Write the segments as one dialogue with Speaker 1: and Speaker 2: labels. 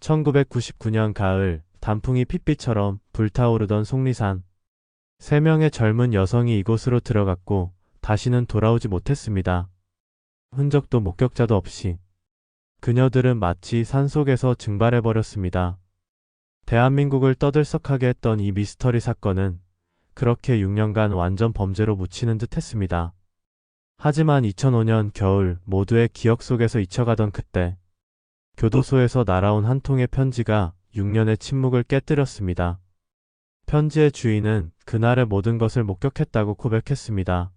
Speaker 1: 1999년 가을, 단풍이 핏빛처럼 불타오르던 속리산. 세 명의 젊은 여성이 이곳으로 들어갔고 다시는 돌아오지 못했습니다. 흔적도 목격자도 없이. 그녀들은 마치 산속에서 증발해버렸습니다. 대한민국을 떠들썩하게 했던 이 미스터리 사건은 그렇게 6년간 완전 범죄로 묻히는 듯 했습니다. 하지만 2005년 겨울 모두의 기억 속에서 잊혀가던 그때, 교도소에서 날아온 한 통의 편지가 6년의 침묵을 깨뜨렸습니다. 편지의 주인은 그날의 모든 것을 목격했다고 고백했습니다.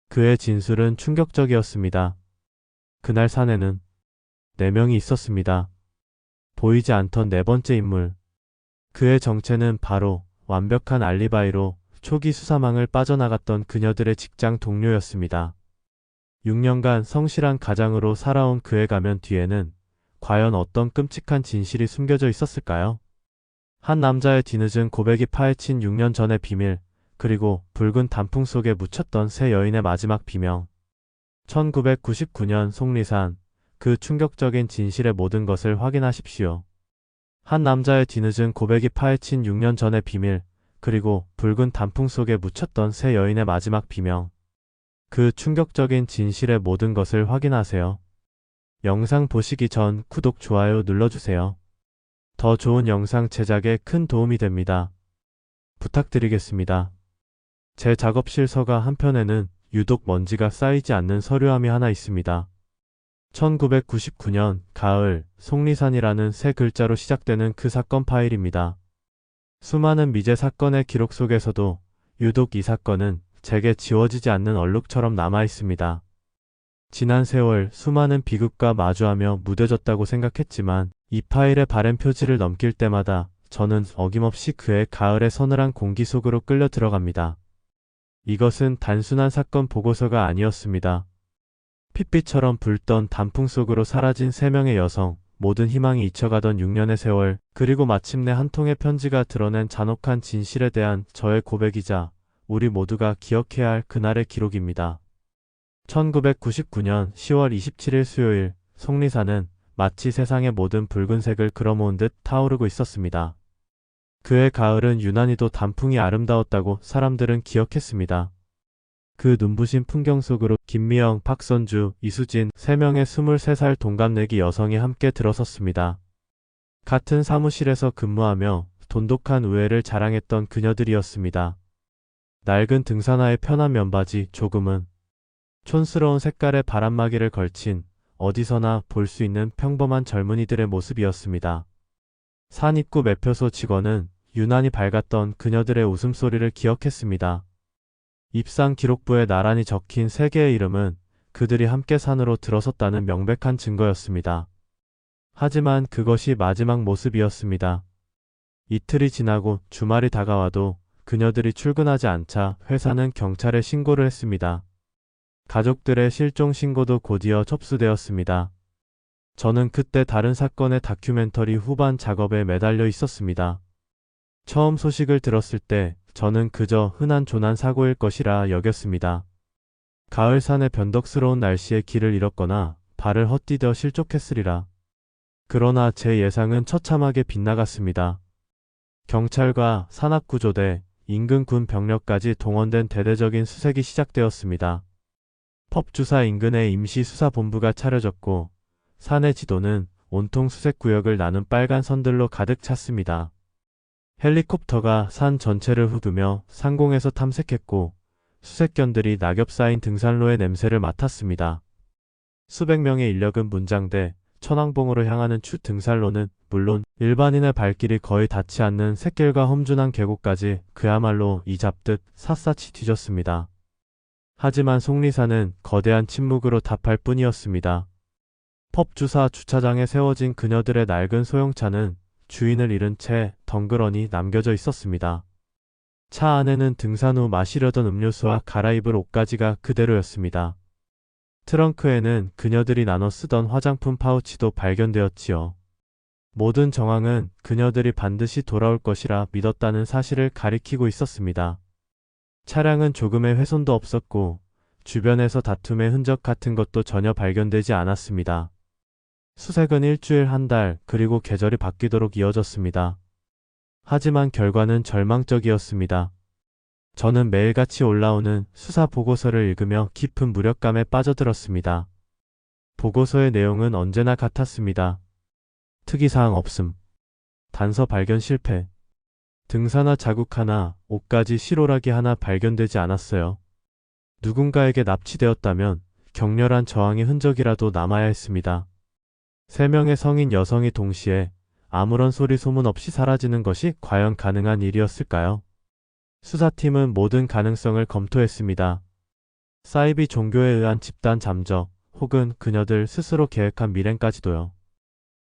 Speaker 1: 그의 진술은 충격적이었습니다. 그날 산에는 4명이 있었습니다. 보이지 않던 네 번째 인물. 그의 정체는 바로 완벽한 알리바이로 초기 수사망을 빠져나갔던 그녀들의 직장 동료였습니다. 6년간 성실한 가장으로 살아온 그의 가면 뒤에는 과연 어떤 끔찍한 진실이 숨겨져 있었을까요? 한 남자의 뒤늦은 고백이 파헤친 6년 전의 비밀, 그리고 붉은 단풍 속에 묻혔던 세 여인의 마지막 비명. 1999년 속리산, 그 충격적인 진실의 모든 것을 확인하십시오. 한 남자의 뒤늦은 고백이 파헤친 6년 전의 비밀, 그리고 붉은 단풍 속에 묻혔던 세 여인의 마지막 비명. 그 충격적인 진실의 모든 것을 확인하세요. 영상 보시기 전 구독, 좋아요 눌러주세요. 더 좋은 영상 제작에 큰 도움이 됩니다. 부탁드리겠습니다. 제 작업실 서가 한편에는 유독 먼지가 쌓이지 않는 서류함이 하나 있습니다. 1999년 가을, 속리산이라는 세 글자로 시작되는 그 사건 파일입니다. 수많은 미제 사건의 기록 속에서도 유독 이 사건은 제게 지워지지 않는 얼룩처럼 남아 있습니다. 지난 세월 수많은 비극과 마주하며 무뎌졌다고 생각했지만 이 파일의 바램 표지를 넘길 때마다 저는 어김없이 그의 가을의 서늘한 공기 속으로 끌려 들어갑니다. 이것은 단순한 사건 보고서가 아니었습니다. 핏빛처럼 붉던 단풍 속으로 사라진 3명의 여성, 모든 희망이 잊혀가던 6년의 세월, 그리고 마침내 한 통의 편지가 드러낸 잔혹한 진실에 대한 저의 고백이자 우리 모두가 기억해야 할 그날의 기록입니다. 1999년 10월 27일 수요일, 속리산은 마치 세상의 모든 붉은색을 끌어모은 듯 타오르고 있었습니다. 그의 가을은 유난히도 단풍이 아름다웠다고 사람들은 기억했습니다. 그 눈부신 풍경 속으로 김미영, 박선주, 이수진 3명의 23살 동갑내기 여성이 함께 들어섰습니다. 같은 사무실에서 근무하며 돈독한 우애를 자랑했던 그녀들이었습니다. 낡은 등산화에 편한 면바지, 조금은 촌스러운 색깔의 바람막이를 걸친 어디서나 볼 수 있는 평범한 젊은이들의 모습이었습니다. 산 입구 매표소 직원은 유난히 밝았던 그녀들의 웃음소리를 기억했습니다. 입상 기록부에 나란히 적힌 3개의 이름은 그들이 함께 산으로 들어섰다는 명백한 증거였습니다. 하지만 그것이 마지막 모습이었습니다. 이틀이 지나고 주말이 다가와도 그녀들이 출근하지 않자 회사는 경찰에 신고를 했습니다. 가족들의 실종 신고도 곧이어 접수되었습니다. 저는 그때 다른 사건의 다큐멘터리 후반 작업에 매달려 있었습니다. 처음 소식을 들었을 때 저는 그저 흔한 조난 사고일 것이라 여겼습니다. 가을산의 변덕스러운 날씨에 길을 잃었거나 발을 헛디뎌 실족했으리라. 그러나 제 예상은 처참하게 빗나갔습니다. 경찰과 산악구조대, 인근 군 병력까지 동원된 대대적인 수색이 시작되었습니다. 펍주사 인근에 임시수사본부가 차려졌고 산의 지도는 온통 수색구역을 나눈 빨간 선들로 가득 찼습니다. 헬리콥터가 산 전체를 훑으며 상공에서 탐색했고 수색견들이 낙엽 쌓인 등산로의 냄새를 맡았습니다. 수백 명의 인력은 문장돼 천왕봉으로 향하는 추 등산로는 물론 일반인의 발길이 거의 닿지 않는 샛길과 험준한 계곡까지 그야말로 이 잡듯 샅샅이 뒤졌습니다. 하지만 속리산은 거대한 침묵으로 답할 뿐이었습니다. 펍주사 주차장에 세워진 그녀들의 낡은 소형차는 주인을 잃은 채 덩그러니 남겨져 있었습니다. 차 안에는 등산 후 마시려던 음료수와 갈아입을 옷가지가 그대로였습니다. 트렁크에는 그녀들이 나눠 쓰던 화장품 파우치도 발견되었지요. 모든 정황은 그녀들이 반드시 돌아올 것이라 믿었다는 사실을 가리키고 있었습니다. 차량은 조금의 훼손도 없었고 주변에서 다툼의 흔적 같은 것도 전혀 발견되지 않았습니다. 수색은 일주일, 한 달, 그리고 계절이 바뀌도록 이어졌습니다. 하지만 결과는 절망적이었습니다. 저는 매일같이 올라오는 수사 보고서를 읽으며 깊은 무력감에 빠져들었습니다. 보고서의 내용은 언제나 같았습니다. 특이사항 없음. 단서 발견 실패. 등산화 자국 하나, 옷가지 실오라기 하나 발견되지 않았어요. 누군가에게 납치되었다면 격렬한 저항의 흔적이라도 남아야 했습니다. 3명의 성인 여성이 동시에 아무런 소리 소문 없이 사라지는 것이 과연 가능한 일이었을까요? 수사팀은 모든 가능성을 검토했습니다. 사이비 종교에 의한 집단 잠적, 혹은 그녀들 스스로 계획한 밀행까지도요.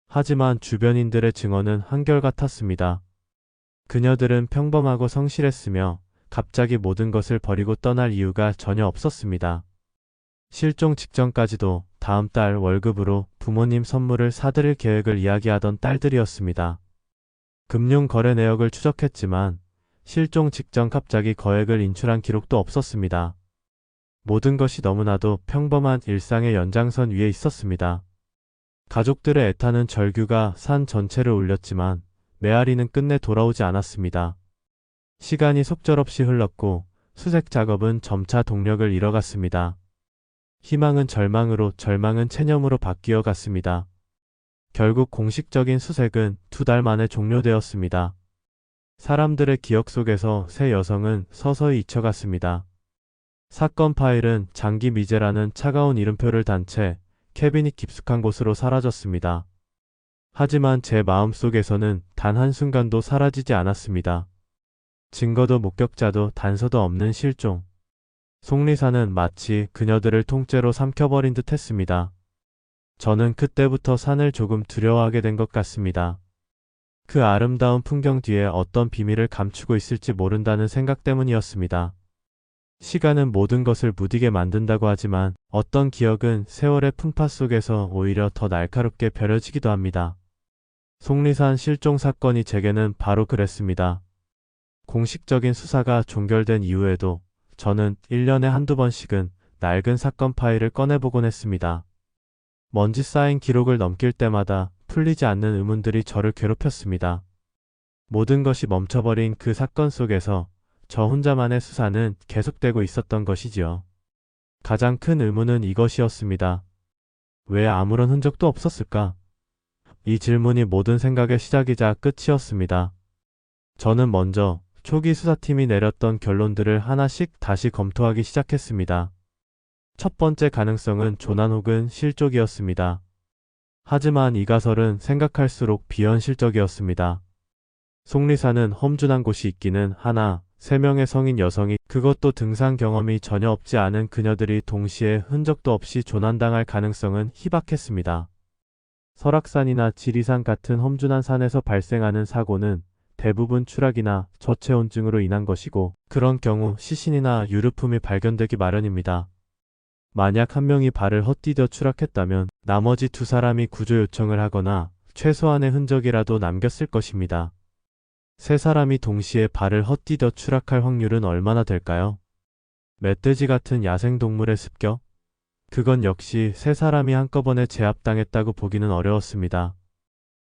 Speaker 1: 하지만 주변인들의 증언은 한결같았습니다. 그녀들은 평범하고 성실했으며 갑자기 모든 것을 버리고 떠날 이유가 전혀 없었습니다. 실종 직전까지도 다음 달 월급으로 부모님 선물을 사드릴 계획을 이야기하던 딸들이었습니다. 금융 거래 내역을 추적했지만 실종 직전 갑자기 거액을 인출한 기록도 없었습니다. 모든 것이 너무나도 평범한 일상의 연장선 위에 있었습니다. 가족들의 애타는 절규가 산 전체를 울렸지만 메아리는 끝내 돌아오지 않았습니다. 시간이 속절없이 흘렀고 수색 작업은 점차 동력을 잃어갔습니다. 희망은 절망으로, 절망은 체념으로 바뀌어 갔습니다. 결국 공식적인 수색은 2달 만에 종료되었습니다. 사람들의 기억 속에서 새 여성은 서서히 잊혀갔습니다. 사건 파일은 장기 미제라는 차가운 이름표를 단 채 캐비닛 깊숙한 곳으로 사라졌습니다. 하지만 제 마음속에서는 단 한순간도 사라지지 않았습니다. 증거도 목격자도 단서도 없는 실종. 속리사는 마치 그녀들을 통째로 삼켜버린 듯 했습니다. 저는 그때부터 산을 조금 두려워하게 된 것 같습니다. 그 아름다운 풍경 뒤에 어떤 비밀을 감추고 있을지 모른다는 생각 때문이었습니다. 시간은 모든 것을 무디게 만든다고 하지만 어떤 기억은 세월의 풍파 속에서 오히려 더 날카롭게 벼려지기도 합니다. 속리산 실종 사건이 제게는 바로 그랬습니다. 공식적인 수사가 종결된 이후에도 저는 1년에 한두 번씩은 낡은 사건 파일을 꺼내보곤 했습니다. 먼지 쌓인 기록을 넘길 때마다 풀리지 않는 의문들이 저를 괴롭혔습니다. 모든 것이 멈춰버린 그 사건 속에서 저 혼자만의 수사는 계속되고 있었던 것이지요. 가장 큰 의문은 이것이었습니다. 왜 아무런 흔적도 없었을까? 이 질문이 모든 생각의 시작이자 끝이었습니다. 저는 먼저 초기 수사팀이 내렸던 결론들을 하나씩 다시 검토하기 시작했습니다. 첫 번째 가능성은 조난 혹은 실족이었습니다. 하지만 이 가설은 생각할수록 비현실적이었습니다. 속리산은 험준한 곳이 있기는 하나 3명의 성인 여성이, 그것도 등산 경험이 전혀 없지 않은 그녀들이 동시에 흔적도 없이 조난당할 가능성은 희박했습니다. 설악산이나 지리산 같은 험준한 산에서 발생하는 사고는 대부분 추락이나 저체온증으로 인한 것이고, 그런 경우 시신이나 유류품이 발견되기 마련입니다. 만약 한 명이 발을 헛디뎌 추락했다면 나머지 2사람이 구조 요청을 하거나 최소한의 흔적이라도 남겼을 것입니다. 3사람이 동시에 발을 헛디뎌 추락할 확률은 얼마나 될까요? 멧돼지 같은 야생동물의 습격? 그건 역시 3사람이 한꺼번에 제압당했다고 보기는 어려웠습니다.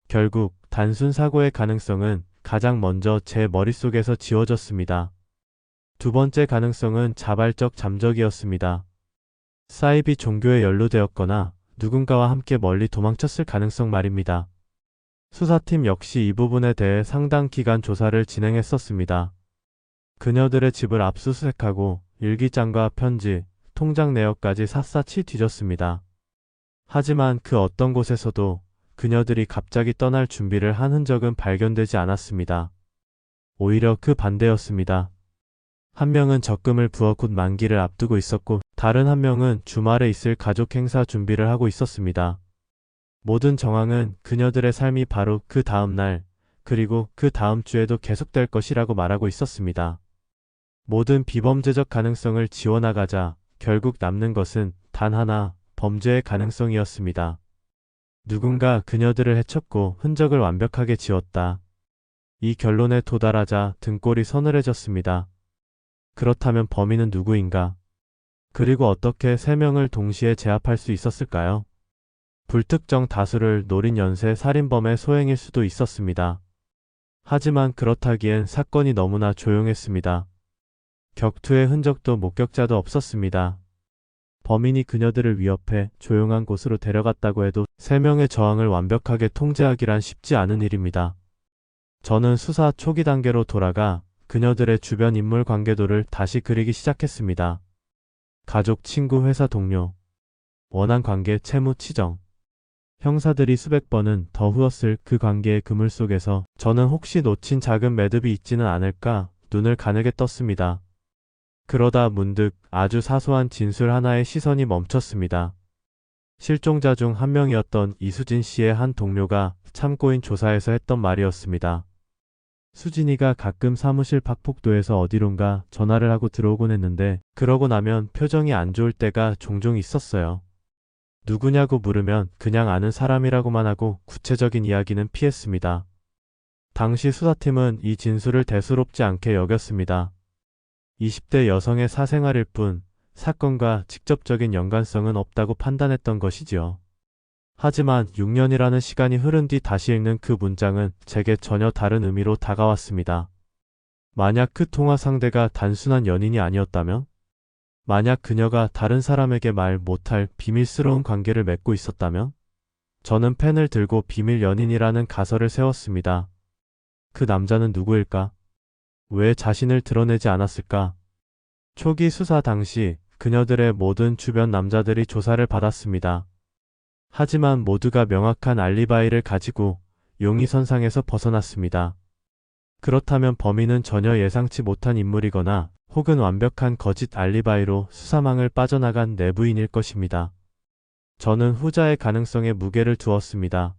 Speaker 1: 결국 단순 사고의 가능성은 가장 먼저 제 머릿속에서 지워졌습니다. 두 번째 가능성은 자발적 잠적이었습니다. 사이비 종교에 연루되었거나 누군가와 함께 멀리 도망쳤을 가능성 말입니다. 수사팀 역시 이 부분에 대해 상당 기간 조사를 진행했었습니다. 그녀들의 집을 압수수색하고 일기장과 편지, 통장 내역까지 샅샅이 뒤졌습니다. 하지만 그 어떤 곳에서도 그녀들이 갑자기 떠날 준비를 한 흔적은 발견되지 않았습니다. 오히려 그 반대였습니다. 한 명은 적금을 부어 곧 만기를 앞두고 있었고, 다른 한 명은 주말에 있을 가족 행사 준비를 하고 있었습니다. 모든 정황은 그녀들의 삶이 바로 그 다음 날, 그리고 그 다음 주에도 계속될 것이라고 말하고 있었습니다. 모든 비범죄적 가능성을 지워나가자 결국 남는 것은 단 하나, 범죄의 가능성이었습니다. 누군가 그녀들을 해쳤고 흔적을 완벽하게 지웠다. 이 결론에 도달하자 등골이 서늘해졌습니다. 그렇다면 범인은 누구인가? 그리고 어떻게 3명을 동시에 제압할 수 있었을까요? 불특정 다수를 노린 연쇄 살인범의 소행일 수도 있었습니다. 하지만 그렇다기엔 사건이 너무나 조용했습니다. 격투의 흔적도 목격자도 없었습니다. 범인이 그녀들을 위협해 조용한 곳으로 데려갔다고 해도 3명의 저항을 완벽하게 통제하기란 쉽지 않은 일입니다. 저는 수사 초기 단계로 돌아가 그녀들의 주변 인물 관계도를 다시 그리기 시작했습니다. 가족, 친구, 회사 동료, 원한 관계, 채무, 치정. 형사들이 수백 번은 더 후었을 그 관계의 그물 속에서 저는 혹시 놓친 작은 매듭이 있지는 않을까 눈을 가늘게 떴습니다. 그러다 문득 아주 사소한 진술 하나에 시선이 멈췄습니다. 실종자 중 한 명이었던 이수진 씨의 한 동료가 참고인 조사에서 했던 말이었습니다. 수진이가 가끔 사무실 박폭도에서 어디론가 전화를 하고 들어오곤 했는데 그러고 나면 표정이 안 좋을 때가 종종 있었어요. 누구냐고 물으면 그냥 아는 사람이라고만 하고 구체적인 이야기는 피했습니다. 당시 수사팀은 이 진술을 대수롭지 않게 여겼습니다. 20대 여성의 사생활일 뿐 사건과 직접적인 연관성은 없다고 판단했던 것이지요. 하지만 6년이라는 시간이 흐른 뒤 다시 읽는 그 문장은 제게 전혀 다른 의미로 다가왔습니다. 만약 그 통화 상대가 단순한 연인이 아니었다면? 만약 그녀가 다른 사람에게 말 못할 비밀스러운 관계를 맺고 있었다면? 저는 펜을 들고 비밀 연인이라는 가설을 세웠습니다. 그 남자는 누구일까? 왜 자신을 드러내지 않았을까? 초기 수사 당시 그녀들의 모든 주변 남자들이 조사를 받았습니다. 하지만 모두가 명확한 알리바이를 가지고 용의선상에서 벗어났습니다. 그렇다면 범인은 전혀 예상치 못한 인물이거나 혹은 완벽한 거짓 알리바이로 수사망을 빠져나간 내부인일 것입니다. 저는 후자의 가능성에 무게를 두었습니다.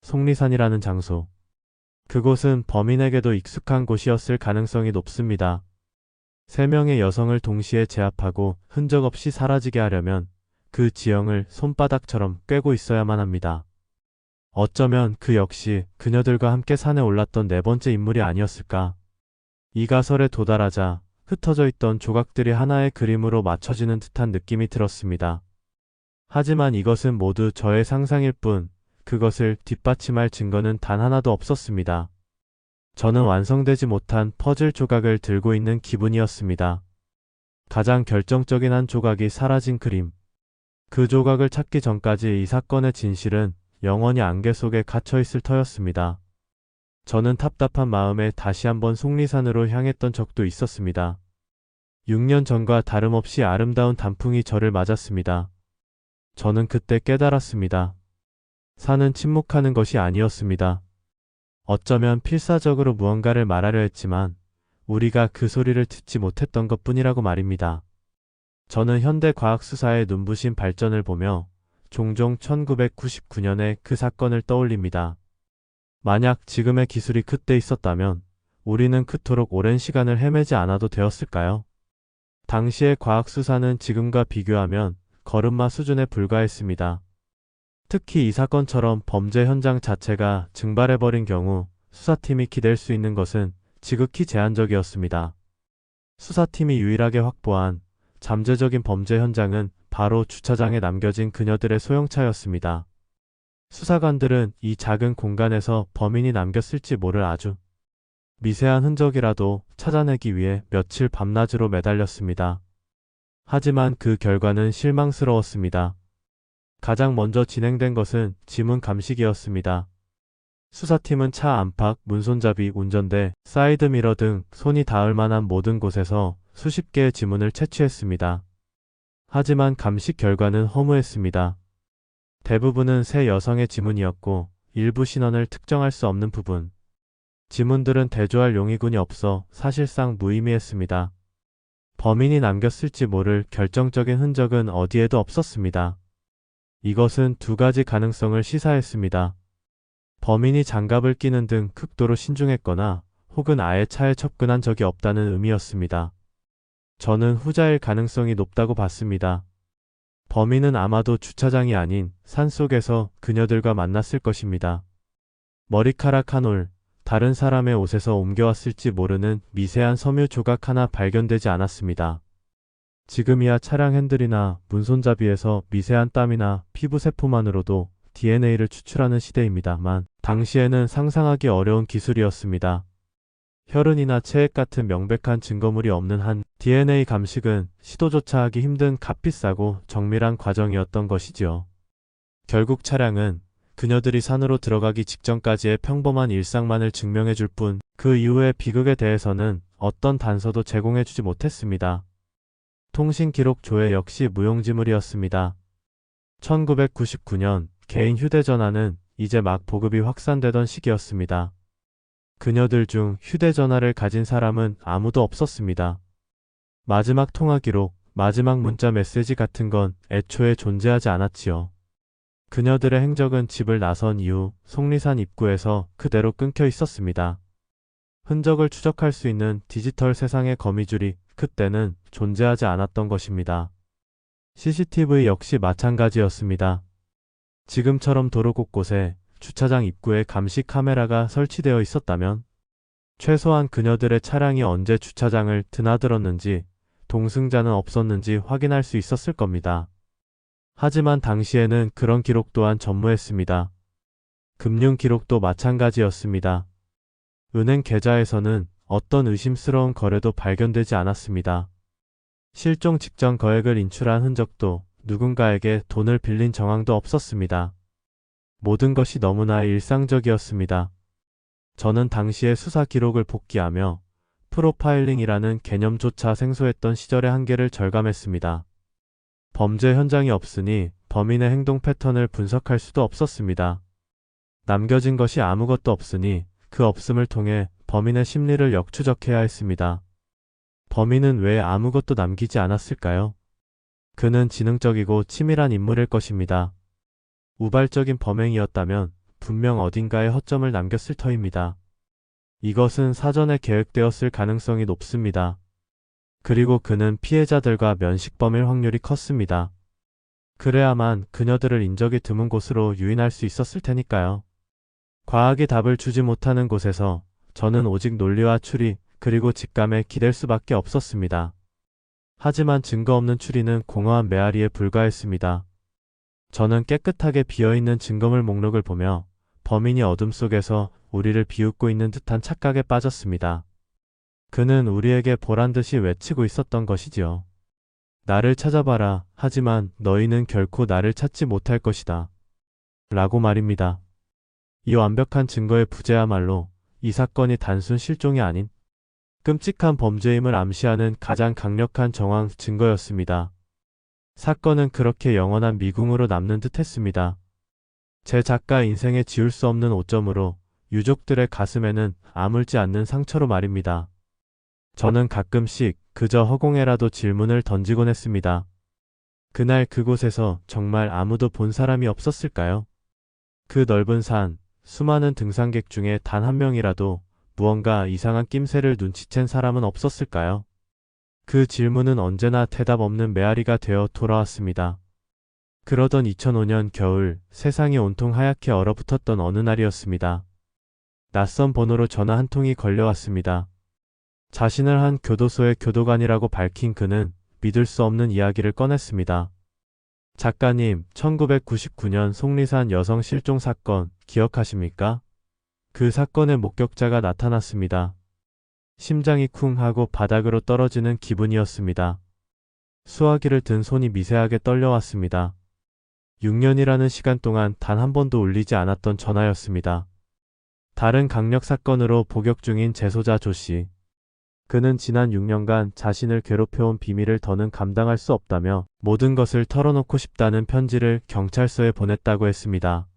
Speaker 1: 속리산이라는 장소. 그곳은 범인에게도 익숙한 곳이었을 가능성이 높습니다. 3명의 여성을 동시에 제압하고 흔적 없이 사라지게 하려면 그 지형을 손바닥처럼 꿰고 있어야만 합니다. 어쩌면 그 역시 그녀들과 함께 산에 올랐던 4번째 인물이 아니었을까. 이 가설에 도달하자 흩어져 있던 조각들이 하나의 그림으로 맞춰지는 듯한 느낌이 들었습니다. 하지만 이것은 모두 저의 상상일 뿐 그것을 뒷받침할 증거는 단 하나도 없었습니다. 저는 완성되지 못한 퍼즐 조각을 들고 있는 기분이었습니다. 가장 결정적인 한 조각이 사라진 그림. 그 조각을 찾기 전까지 이 사건의 진실은 영원히 안개 속에 갇혀있을 터였습니다. 저는 답답한 마음에 다시 한번 속리산으로 향했던 적도 있었습니다. 6년 전과 다름없이 아름다운 단풍이 저를 맞았습니다. 저는 그때 깨달았습니다. 산은 침묵하는 것이 아니었습니다. 어쩌면 필사적으로 무언가를 말하려 했지만 우리가 그 소리를 듣지 못했던 것뿐이라고 말입니다. 저는 현대 과학 수사의 눈부신 발전을 보며 종종 1999년의 그 사건을 떠올립니다. 만약 지금의 기술이 그때 있었다면 우리는 그토록 오랜 시간을 헤매지 않아도 되었을까요? 당시의 과학 수사는 지금과 비교하면 걸음마 수준에 불과했습니다. 특히 이 사건처럼 범죄 현장 자체가 증발해버린 경우 수사팀이 기댈 수 있는 것은 지극히 제한적이었습니다. 수사팀이 유일하게 확보한 잠재적인 범죄 현장은 바로 주차장에 남겨진 그녀들의 소형차였습니다. 수사관들은 이 작은 공간에서 범인이 남겼을지 모를 아주 미세한 흔적이라도 찾아내기 위해 며칠 밤낮으로 매달렸습니다. 하지만 그 결과는 실망스러웠습니다. 가장 먼저 진행된 것은 지문 감식이었습니다. 수사팀은 차 안팎, 문손잡이, 운전대, 사이드미러 등 손이 닿을 만한 모든 곳에서 수십 개의 지문을 채취했습니다. 하지만 감식 결과는 허무했습니다. 대부분은 세 여성의 지문이었고 일부 신원을 특정할 수 없는 부분. 지문들은 대조할 용의군이 없어 사실상 무의미했습니다. 범인이 남겼을지 모를 결정적인 흔적은 어디에도 없었습니다. 이것은 두 가지 가능성을 시사했습니다. 범인이 장갑을 끼는 등 극도로 신중했거나 혹은 아예 차에 접근한 적이 없다는 의미였습니다. 저는 후자일 가능성이 높다고 봤습니다. 범인은 아마도 주차장이 아닌 산속에서 그녀들과 만났을 것입니다. 머리카락 한 올, 다른 사람의 옷에서 옮겨왔을지 모르는 미세한 섬유 조각 하나 발견되지 않았습니다. 지금이야 차량 핸들이나 문손잡이에서 미세한 땀이나 피부 세포만으로도 DNA를 추출하는 시대입니다만, 당시에는 상상하기 어려운 기술이었습니다. 혈흔이나 체액 같은 명백한 증거물이 없는 한 DNA 감식은 시도조차 하기 힘든 값비싸고 정밀한 과정이었던 것이지요. 결국 차량은 그녀들이 산으로 들어가기 직전까지의 평범한 일상만을 증명해줄 뿐, 그 이후의 비극에 대해서는 어떤 단서도 제공해주지 못했습니다. 통신 기록 조회 역시 무용지물이었습니다. 1999년 개인 휴대전화는 이제 막 보급이 확산되던 시기였습니다. 그녀들 중 휴대전화를 가진 사람은 아무도 없었습니다. 마지막 통화 기록, 마지막 문자 메시지 같은 건 애초에 존재하지 않았지요. 그녀들의 행적은 집을 나선 이후 속리산 입구에서 그대로 끊겨 있었습니다. 흔적을 추적할 수 있는 디지털 세상의 거미줄이 그때는 존재하지 않았던 것입니다. CCTV 역시 마찬가지였습니다. 지금처럼 도로 곳곳에 주차장 입구에 감시 카메라가 설치되어 있었다면 최소한 그녀들의 차량이 언제 주차장을 드나들었는지, 동승자는 없었는지 확인할 수 있었을 겁니다. 하지만 당시에는 그런 기록 또한 전무했습니다. 금융 기록도 마찬가지였습니다. 은행 계좌에서는 어떤 의심스러운 거래도 발견되지 않았습니다. 실종 직전 거액을 인출한 흔적도, 누군가에게 돈을 빌린 정황도 없었습니다. 모든 것이 너무나 일상적이었습니다. 저는 당시의 수사 기록을 복기하며 프로파일링이라는 개념조차 생소했던 시절의 한계를 절감했습니다. 범죄 현장이 없으니 범인의 행동 패턴을 분석할 수도 없었습니다. 남겨진 것이 아무것도 없으니 그 없음을 통해 범인의 심리를 역추적해야 했습니다. 범인은 왜 아무것도 남기지 않았을까요? 그는 지능적이고 치밀한 인물일 것입니다. 우발적인 범행이었다면 분명 어딘가에 허점을 남겼을 터입니다. 이것은 사전에 계획되었을 가능성이 높습니다. 그리고 그는 피해자들과 면식범일 확률이 컸습니다. 그래야만 그녀들을 인적이 드문 곳으로 유인할 수 있었을 테니까요. 과학이 답을 주지 못하는 곳에서 저는 오직 논리와 추리, 그리고 직감에 기댈 수밖에 없었습니다. 하지만 증거 없는 추리는 공허한 메아리에 불과했습니다. 저는 깨끗하게 비어있는 증거물 목록을 보며 범인이 어둠 속에서 우리를 비웃고 있는 듯한 착각에 빠졌습니다. 그는 우리에게 보란듯이 외치고 있었던 것이지요. 나를 찾아봐라. 하지만 너희는 결코 나를 찾지 못할 것이다. 라고 말입니다. 이 완벽한 증거의 부재야말로 이 사건이 단순 실종이 아닌 끔찍한 범죄임을 암시하는 가장 강력한 정황 증거였습니다. 사건은 그렇게 영원한 미궁으로 남는 듯 했습니다. 제 작가 인생에 지울 수 없는 오점으로 유족들의 가슴에는 아물지 않는 상처로 말입니다. 저는 가끔씩 그저 허공에라도 질문을 던지곤 했습니다. 그날 그곳에서 정말 아무도 본 사람이 없었을까요? 그 넓은 산, 수많은 등산객 중에 단 한 명이라도 무언가 이상한 낌새를 눈치챈 사람은 없었을까요? 그 질문은 언제나 대답 없는 메아리가 되어 돌아왔습니다. 그러던 2005년 겨울, 세상이 온통 하얗게 얼어붙었던 어느 날이었습니다. 낯선 번호로 전화 한 통이 걸려왔습니다. 자신을 한 교도소의 교도관이라고 밝힌 그는 믿을 수 없는 이야기를 꺼냈습니다. 작가님, 1999년 속리산 여성 실종 사건 기억하십니까? 그 사건의 목격자가 나타났습니다. 심장이 쿵 하고 바닥으로 떨어지는 기분이었습니다. 수화기를 든 손이 미세하게 떨려왔습니다. 6년이라는 시간 동안 단 한 번도 울리지 않았던 전화였습니다. 다른 강력 사건으로 복역 중인 재소자 조씨. 그는 지난 6년간 자신을 괴롭혀온 비밀을 더는 감당할 수 없다며 모든 것을 털어놓고 싶다는 편지를 경찰서에 보냈다고 했습니다.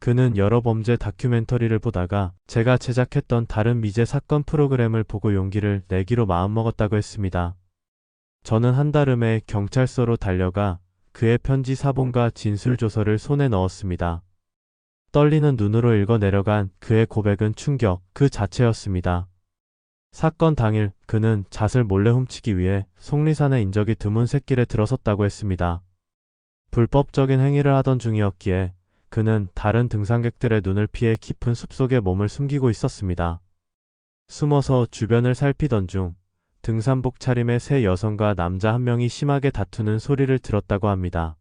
Speaker 1: 그는 여러 범죄 다큐멘터리를 보다가 제가 제작했던 다른 미제 사건 프로그램을 보고 용기를 내기로 마음먹었다고 했습니다. 저는 한달음에 경찰서로 달려가 그의 편지 사본과 진술조서를 손에 넣었습니다. 떨리는 눈으로 읽어 내려간 그의 고백은 충격 그 자체였습니다. 사건 당일 그는 잣을 몰래 훔치기 위해 속리산의 인적이 드문 샛길에 들어섰다고 했습니다. 불법적인 행위를 하던 중이었기에 그는 다른 등산객들의 눈을 피해 깊은 숲속에 몸을 숨기고 있었습니다. 숨어서 주변을 살피던 중 등산복 차림의 세 여성과 남자 한 명이 심하게 다투는 소리를 들었다고 합니다.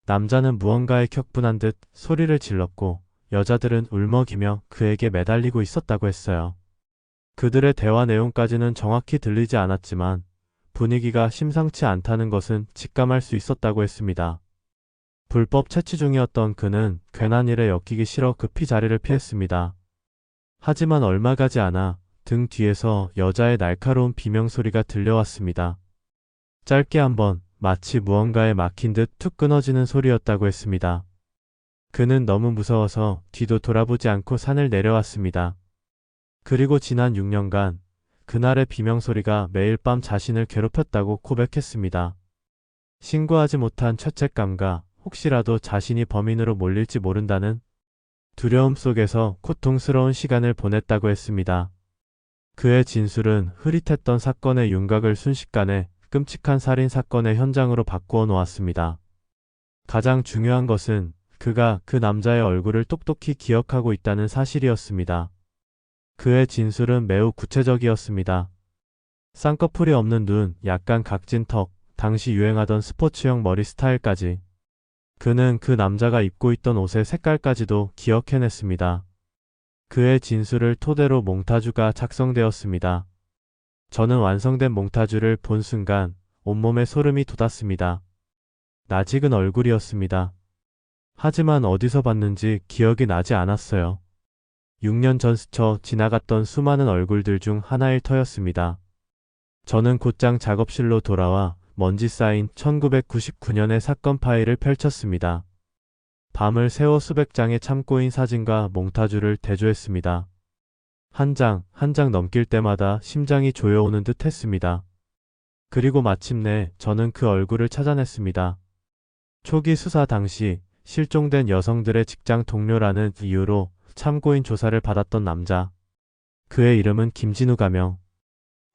Speaker 1: 남자는 무언가에 격분한 듯 소리를 질렀고 여자들은 울먹이며 그에게 매달리고 있었다고 했어요. 그들의 대화 내용까지는 정확히 들리지 않았지만 분위기가 심상치 않다는 것은 직감할 수 있었다고 했습니다. 불법 채취 중이었던 그는 괜한 일에 엮이기 싫어 급히 자리를 피했습니다. 하지만 얼마 가지 않아 등 뒤에서 여자의 날카로운 비명소리가 들려왔습니다. 짧게 한번 마치 무언가에 막힌 듯 툭 끊어지는 소리였다고 했습니다. 그는 너무 무서워서 뒤도 돌아보지 않고 산을 내려왔습니다. 그리고 지난 6년간 그날의 비명소리가 매일 밤 자신을 괴롭혔다고 고백했습니다. 신고하지 못한 죄책감과 혹시라도 자신이 범인으로 몰릴지 모른다는 두려움 속에서 고통스러운 시간을 보냈다고 했습니다. 그의 진술은 흐릿했던 사건의 윤곽을 순식간에 끔찍한 살인 사건의 현장으로 바꾸어 놓았습니다. 가장 중요한 것은 그가 그 남자의 얼굴을 똑똑히 기억하고 있다는 사실이었습니다. 그의 진술은 매우 구체적이었습니다. 쌍꺼풀이 없는 눈, 약간 각진 턱, 당시 유행하던 스포츠형 머리 스타일까지. 그는 그 남자가 입고 있던 옷의 색깔까지도 기억해냈습니다. 그의 진술을 토대로 몽타주가 작성되었습니다. 저는 완성된 몽타주를 본 순간 온몸에 소름이 돋았습니다. 낯익은 얼굴이었습니다. 하지만 어디서 봤는지 기억이 나지 않았어요. 6년 전 스쳐 지나갔던 수많은 얼굴들 중 하나일 터였습니다. 저는 곧장 작업실로 돌아와 먼지 쌓인 1999년의 사건 파일을 펼쳤습니다. 밤을 새워 수백 장의 참고인 사진과 몽타주를 대조했습니다. 한 장, 한 장 넘길 때마다 심장이 조여오는 듯 했습니다. 그리고 마침내 저는 그 얼굴을 찾아냈습니다. 초기 수사 당시 실종된 여성들의 직장 동료라는 이유로 참고인 조사를 받았던 남자. 그의 이름은 김진우 가명.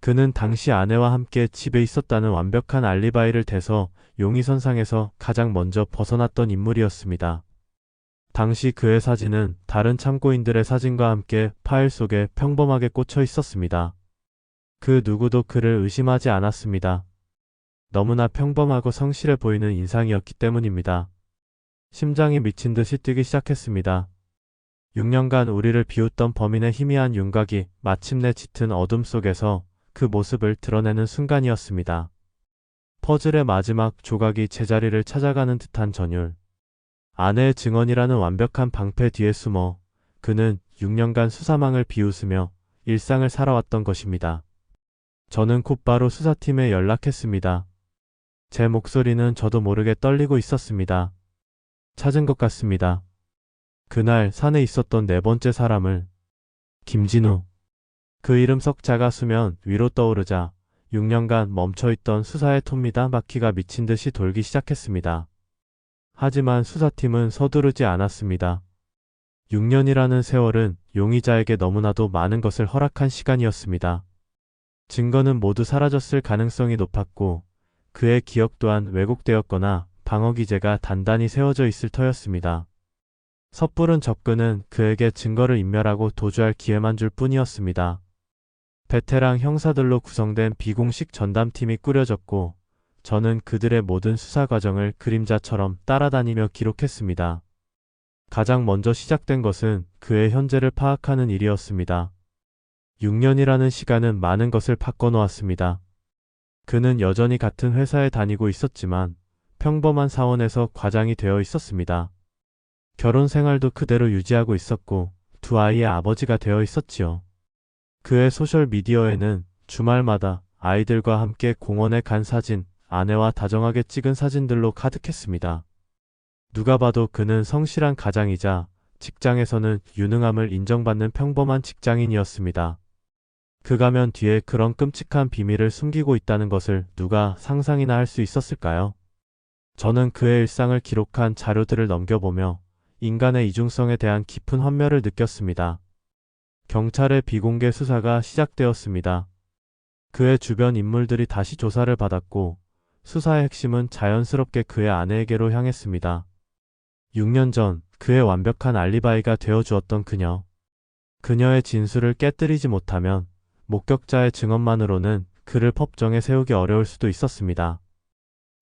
Speaker 1: 그는 당시 아내와 함께 집에 있었다는 완벽한 알리바이를 대서 용의선상에서 가장 먼저 벗어났던 인물이었습니다. 당시 그의 사진은 다른 참고인들의 사진과 함께 파일 속에 평범하게 꽂혀 있었습니다. 그 누구도 그를 의심하지 않았습니다. 너무나 평범하고 성실해 보이는 인상이었기 때문입니다. 심장이 미친 듯이 뛰기 시작했습니다. 6년간 우리를 비웃던 범인의 희미한 윤곽이 마침내 짙은 어둠 속에서 그 모습을 드러내는 순간이었습니다. 퍼즐의 마지막 조각이 제자리를 찾아가는 듯한 전율. 아내의 증언이라는 완벽한 방패 뒤에 숨어 그는 6년간 수사망을 비웃으며 일상을 살아왔던 것입니다. 저는 곧바로 수사팀에 연락했습니다. 제 목소리는 저도 모르게 떨리고 있었습니다. 찾은 것 같습니다. 그날 산에 있었던 네 번째 사람을. 김진우. 그 이름 석자가 수면 위로 떠오르자 6년간 멈춰있던 수사의 톱니다 바퀴가 미친 듯이 돌기 시작했습니다. 하지만 수사팀은 서두르지 않았습니다. 6년이라는 세월은 용의자에게 너무나도 많은 것을 허락한 시간이었습니다. 증거는 모두 사라졌을 가능성이 높았고 그의 기억 또한 왜곡되었거나 방어 기제가 단단히 세워져 있을 터였습니다. 섣부른 접근은 그에게 증거를 인멸하고 도주할 기회만 줄 뿐이었습니다. 베테랑 형사들로 구성된 비공식 전담팀이 꾸려졌고 저는 그들의 모든 수사 과정을 그림자처럼 따라다니며 기록했습니다. 가장 먼저 시작된 것은 그의 현재를 파악하는 일이었습니다. 6년이라는 시간은 많은 것을 바꿔놓았습니다. 그는 여전히 같은 회사에 다니고 있었지만 평범한 사원에서 과장이 되어 있었습니다. 결혼 생활도 그대로 유지하고 있었고 두 아이의 아버지가 되어 있었지요. 그의 소셜미디어에는 주말마다 아이들과 함께 공원에 간 사진, 아내와 다정하게 찍은 사진들로 가득했습니다. 누가 봐도 그는 성실한 가장이자 직장에서는 유능함을 인정받는 평범한 직장인이었습니다. 그 가면 뒤에 그런 끔찍한 비밀을 숨기고 있다는 것을 누가 상상이나 할 수 있었을까요? 저는 그의 일상을 기록한 자료들을 넘겨보며 인간의 이중성에 대한 깊은 환멸을 느꼈습니다. 경찰의 비공개 수사가 시작되었습니다. 그의 주변 인물들이 다시 조사를 받았고 수사의 핵심은 자연스럽게 그의 아내에게로 향했습니다. 6년 전 그의 완벽한 알리바이가 되어주었던 그녀. 그녀의 진술을 깨뜨리지 못하면 목격자의 증언만으로는 그를 법정에 세우기 어려울 수도 있었습니다.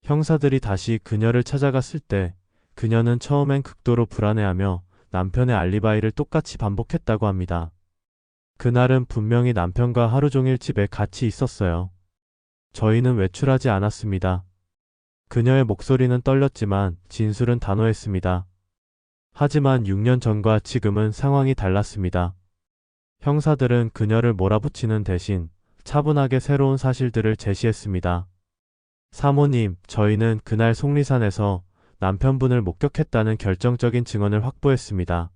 Speaker 1: 형사들이 다시 그녀를 찾아갔을 때 그녀는 처음엔 극도로 불안해하며 남편의 알리바이를 똑같이 반복했다고 합니다. 그날은 분명히 남편과 하루 종일 집에 같이 있었어요. 저희는 외출하지 않았습니다. 그녀의 목소리는 떨렸지만 진술은 단호했습니다. 하지만 6년 전과 지금은 상황이 달랐습니다. 형사들은 그녀를 몰아붙이는 대신 차분하게 새로운 사실들을 제시했습니다. 사모님, 저희는 그날 속리산에서 남편분을 목격했다는 결정적인 증언을 확보했습니다.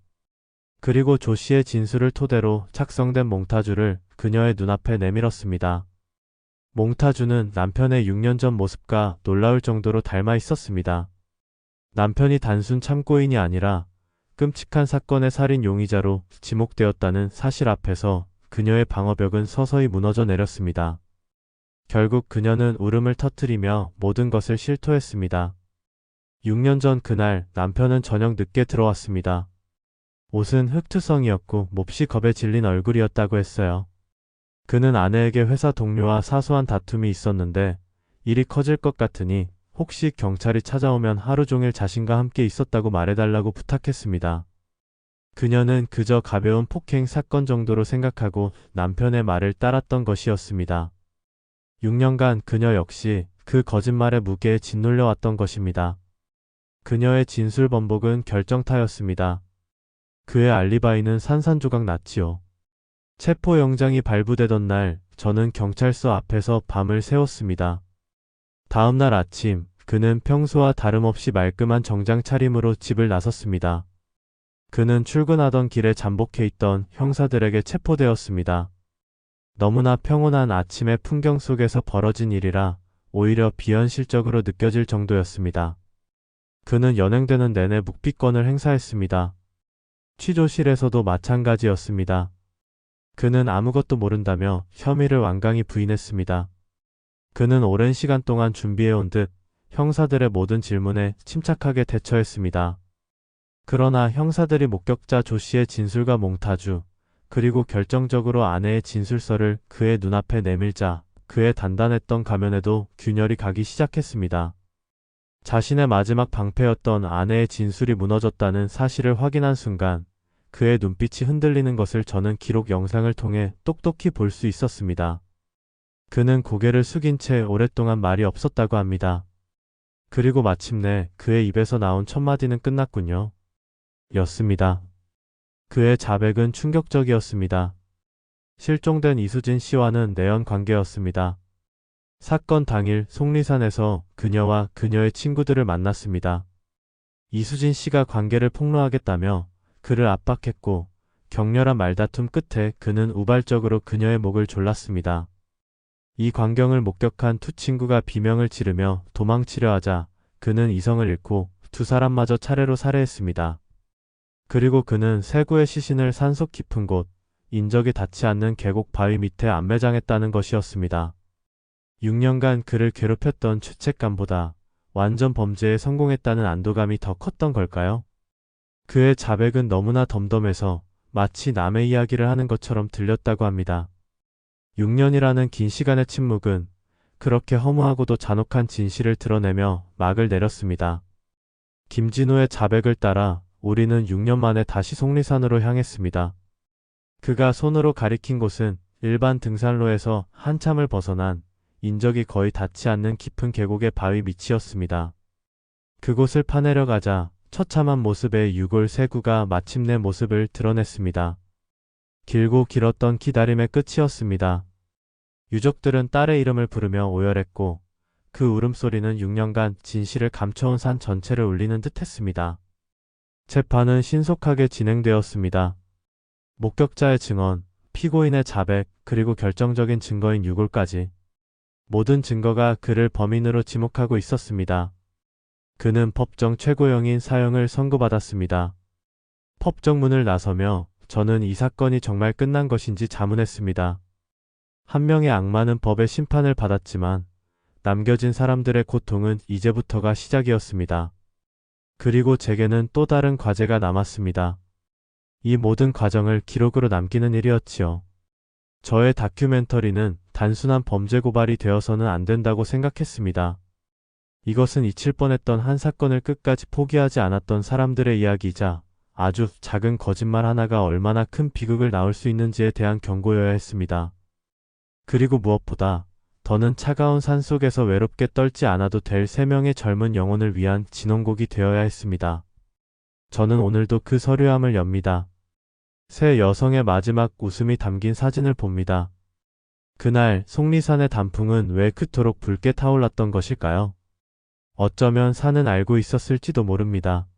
Speaker 1: 그리고 조 씨의 진술을 토대로 작성된 몽타주를 그녀의 눈앞에 내밀었습니다. 몽타주는 남편의 6년 전 모습과 놀라울 정도로 닮아 있었습니다. 남편이 단순 참고인이 아니라 끔찍한 사건의 살인 용의자로 지목되었다는 사실 앞에서 그녀의 방어벽은 서서히 무너져 내렸습니다. 결국 그녀는 울음을 터뜨리며 모든 것을 실토했습니다. 6년 전 그날 남편은 저녁 늦게 들어왔습니다. 옷은 흑투성이었고 몹시 겁에 질린 얼굴이었다고 했어요. 그는 아내에게 회사 동료와 사소한 다툼이 있었는데 일이 커질 것 같으니 혹시 경찰이 찾아오면 하루 종일 자신과 함께 있었다고 말해달라고 부탁했습니다. 그녀는 그저 가벼운 폭행 사건 정도로 생각하고 남편의 말을 따랐던 것이었습니다. 6년간 그녀 역시 그 거짓말의 무게에 짓눌려왔던 것입니다. 그녀의 진술 번복은 결정타였습니다. 그의 알리바이는 산산조각 났지요. 체포영장이 발부되던 날 저는 경찰서 앞에서 밤을 새웠습니다. 다음 날 아침 그는 평소와 다름없이 말끔한 정장 차림으로 집을 나섰습니다. 그는 출근하던 길에 잠복해 있던 형사들에게 체포되었습니다. 너무나 평온한 아침의 풍경 속에서 벌어진 일이라 오히려 비현실적으로 느껴질 정도였습니다. 그는 연행되는 내내 묵비권을 행사했습니다. 취조실에서도 마찬가지였습니다. 그는 아무것도 모른다며 혐의를 완강히 부인했습니다. 그는 오랜 시간 동안 준비해온 듯 형사들의 모든 질문에 침착하게 대처했습니다. 그러나 형사들이 목격자 조 씨의 진술과 몽타주, 그리고 결정적으로 아내의 진술서를 그의 눈앞에 내밀자 그의 단단했던 가면에도 균열이 가기 시작했습니다. 자신의 마지막 방패였던 아내의 진술이 무너졌다는 사실을 확인한 순간 그의 눈빛이 흔들리는 것을 저는 기록 영상을 통해 똑똑히 볼 수 있었습니다. 그는 고개를 숙인 채 오랫동안 말이 없었다고 합니다. 그리고 마침내 그의 입에서 나온 첫 마디는 끝났군요. 였습니다. 그의 자백은 충격적이었습니다. 실종된 이수진 씨와는 내연 관계였습니다. 사건 당일 속리산에서 그녀와 그녀의 친구들을 만났습니다. 이수진 씨가 관계를 폭로하겠다며 그를 압박했고 격렬한 말다툼 끝에 그는 우발적으로 그녀의 목을 졸랐습니다. 이 광경을 목격한 두 친구가 비명을 지르며 도망치려 하자 그는 이성을 잃고 두 사람마저 차례로 살해했습니다. 그리고 그는 세구의 시신을 산속 깊은 곳, 인적이 닿지 않는 계곡 바위 밑에 안매장했다는 것이었습니다. 6년간 그를 괴롭혔던 죄책감보다 완전 범죄에 성공했다는 안도감이 더 컸던 걸까요? 그의 자백은 너무나 덤덤해서 마치 남의 이야기를 하는 것처럼 들렸다고 합니다. 6년이라는 긴 시간의 침묵은 그렇게 허무하고도 잔혹한 진실을 드러내며 막을 내렸습니다. 김진우의 자백을 따라 우리는 6년 만에 다시 속리산으로 향했습니다. 그가 손으로 가리킨 곳은 일반 등산로에서 한참을 벗어난 인적이 거의 닿지 않는 깊은 계곡의 바위 밑이었습니다. 그곳을 파내려가자 처참한 모습의 유골 세구가 마침내 모습을 드러냈습니다. 길고 길었던 기다림의 끝이었습니다. 유족들은 딸의 이름을 부르며 오열했고 그 울음소리는 6년간 진실을 감춰온 산 전체를 울리는 듯했습니다. 재판은 신속하게 진행되었습니다. 목격자의 증언, 피고인의 자백, 그리고 결정적인 증거인 유골까지 모든 증거가 그를 범인으로 지목하고 있었습니다. 그는 법정 최고형인 사형을 선고받았습니다. 법정문을 나서며 저는 이 사건이 정말 끝난 것인지 자문했습니다. 한 명의 악마는 법의 심판을 받았지만 남겨진 사람들의 고통은 이제부터가 시작이었습니다. 그리고 제게는 또 다른 과제가 남았습니다. 이 모든 과정을 기록으로 남기는 일이었지요. 저의 다큐멘터리는 단순한 범죄 고발이 되어서는 안 된다고 생각했습니다. 이것은 잊힐 뻔했던 한 사건을 끝까지 포기하지 않았던 사람들의 이야기이자 아주 작은 거짓말 하나가 얼마나 큰 비극을 낳을 수 있는지에 대한 경고여야 했습니다. 그리고 무엇보다 더는 차가운 산속에서 외롭게 떨지 않아도 될 3명의 젊은 영혼을 위한 진원곡이 되어야 했습니다. 저는 오늘도 그 서류함을 엽니다. 세 여성의 마지막 웃음이 담긴 사진을 봅니다. 그날 속리산의 단풍은 왜 그토록 붉게 타올랐던 것일까요? 어쩌면 산은 알고 있었을지도 모릅니다.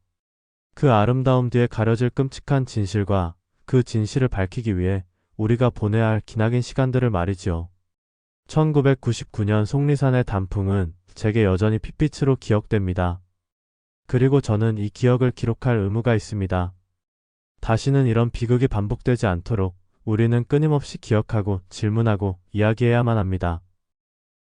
Speaker 1: 그 아름다움 뒤에 가려질 끔찍한 진실과 그 진실을 밝히기 위해 우리가 보내야 할 기나긴 시간들을 말이지요. 1999년 속리산의 단풍은 제게 여전히 핏빛으로 기억됩니다. 그리고 저는 이 기억을 기록할 의무가 있습니다. 다시는 이런 비극이 반복되지 않도록 우리는 끊임없이 기억하고 질문하고 이야기해야만 합니다.